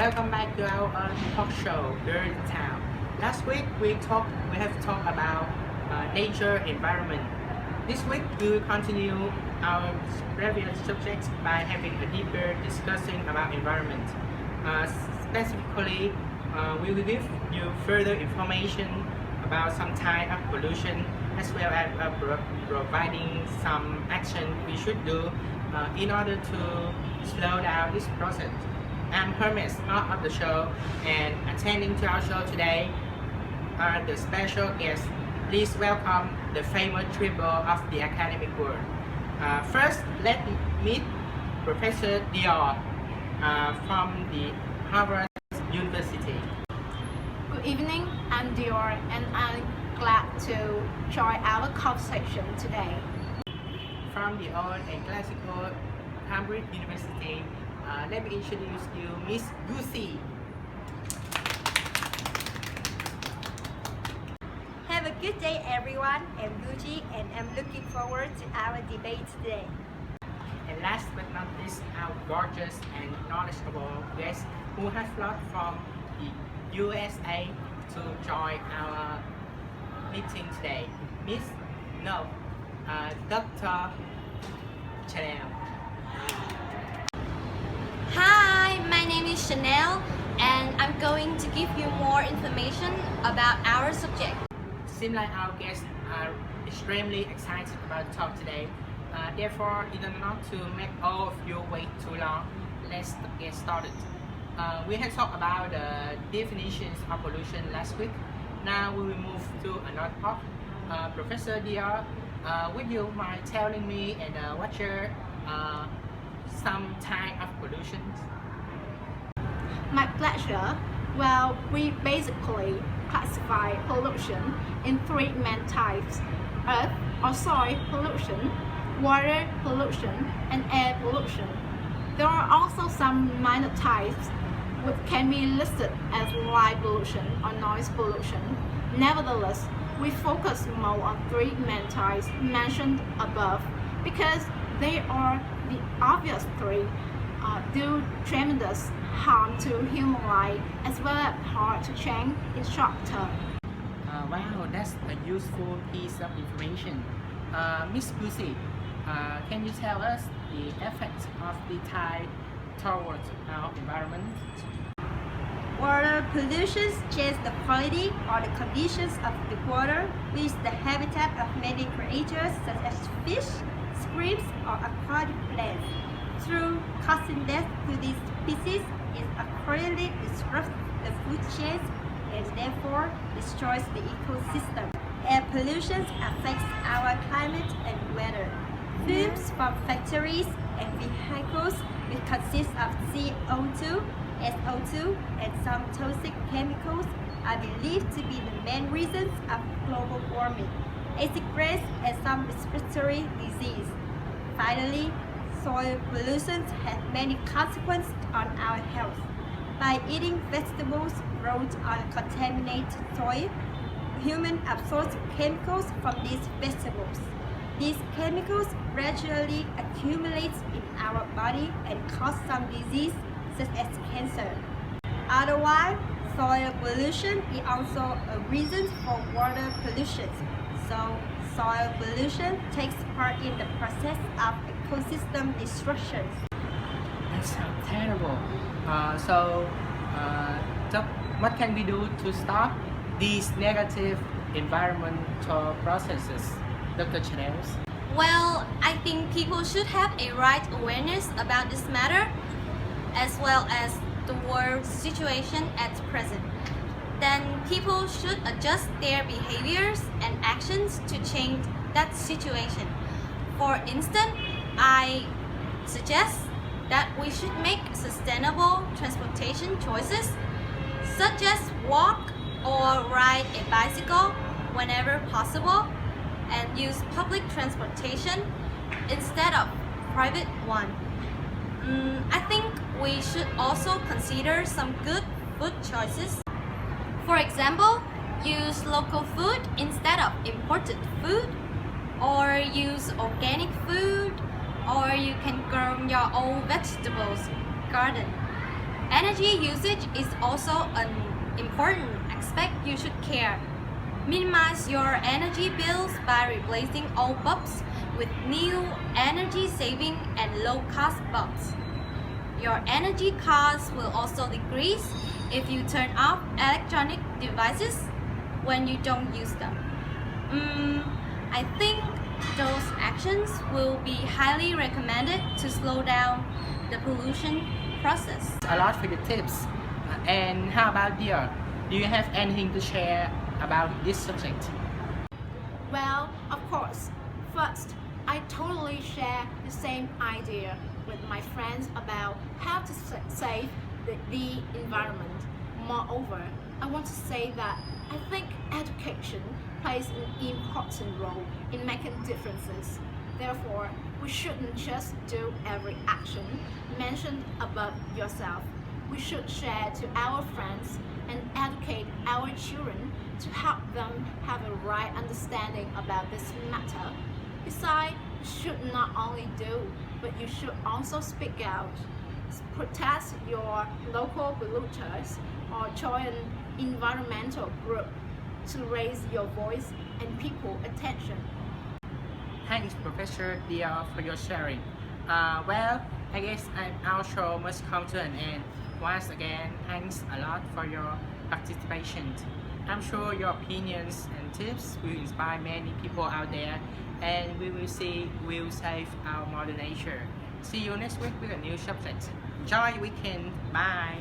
Welcome back to our talk show, Girl in Town. Last week we have talked about nature environment. This week we will continue our previous subjects by having a deeper discussion about environment. Specifically, we will give you further information about some type of pollution as well as providing some action we should do in order to slow down this process. I'm Hermes, part of the show, and attending to our show today are the special guests. Please welcome the famous triple of the academic world. First, let me meet Professor Dior from the Harvard University. Good evening, I'm Dior and I'm glad to join our conversation today. From the old and classical Cambridge University, let me introduce you Miss Lucy. Have a good day everyone, I'm Gucci and I'm looking forward to our debate today. And last but not least, our gorgeous and knowledgeable guest who has flown from the USA to join our meeting today, Dr. Chanel. Hi, my name is Chanel and I'm going to give you more information about our subject. Seems like our guests are extremely excited about the talk today. Therefore, in order not to make all of you wait too long, let's get started. We had talked about the definitions of pollution last week. Now we will move to another part. Professor Dior, would you mind telling me and what's your some type of pollutions? My pleasure. Well, we basically classify pollution in three main types: earth or soil pollution, water pollution, and air pollution. There are also some minor types which can be listed as light pollution or noise pollution. Nevertheless, we focus more on three main types mentioned above because they are the obvious three do tremendous harm to human life as well as hard to change in short term. Wow, that's a useful piece of information. Miss Lucy, can you tell us the effects of the tide towards our environment? Water pollution changes the quality or the conditions of the water, which is the habitat of many creatures such as fish, shrimps, or aquatic plants. Through causing death to these species, it accurately disrupts the food chains and therefore destroys the ecosystem. Air pollution affects our climate and weather. Fumes from factories and vehicles, which consist of CO2, SO2, and some toxic chemicals, are believed to be the main reasons of global warming, acid rain, and some respiratory disease. Finally, soil pollution has many consequences on our health. By eating vegetables grown on contaminated soil, humans absorb chemicals from these vegetables. These chemicals gradually accumulate in our body and cause some disease such as cancer. Otherwise, soil pollution is also a reason for water pollution. So, soil pollution takes part in the process of ecosystem destruction. That sounds terrible. What can we do to stop these negative environmental processes, Dr. Chanel? Well, I think people should have a right awareness about this matter as well as the world situation at present. Then people should adjust their behaviors and actions to change that situation. For instance, I suggest that we should make sustainable transportation choices, such as walk or ride a bicycle whenever possible, and use public transportation instead of private one. I think we should also consider some good food choices. For example, use local food instead of imported food, or use organic food, or you can grow your own vegetables garden. Energy usage is also an important aspect you should care. Minimize your energy bills by replacing old bulbs with new energy-saving and low-cost bulbs. Your energy costs will also decrease if you turn off electronic devices when you don't use them. I think those actions will be highly recommended to slow down the pollution process. A lot for your tips. And how about Dia? Do you have anything to share about this subject? Well, of course. First, I totally share the same idea with my friends about how to save the environment. Moreover, I want to say that I think education plays an important role in making differences. Therefore, we shouldn't just do every action mentioned above yourself. We should share to our friends and educate our children to help them have a right understanding about this matter. Besides, you should not only do, but you should also speak out. Protest your local polluters or join an environmental group to raise your voice and people's attention. Thanks, Professor Dia, for your sharing. Well, I guess our show must come to an end. Once again, thanks a lot for your participation. I'm sure your opinions and tips will inspire many people out there, and we'll save our mother nature. See you next week with a new subject. Enjoy your weekend. Bye.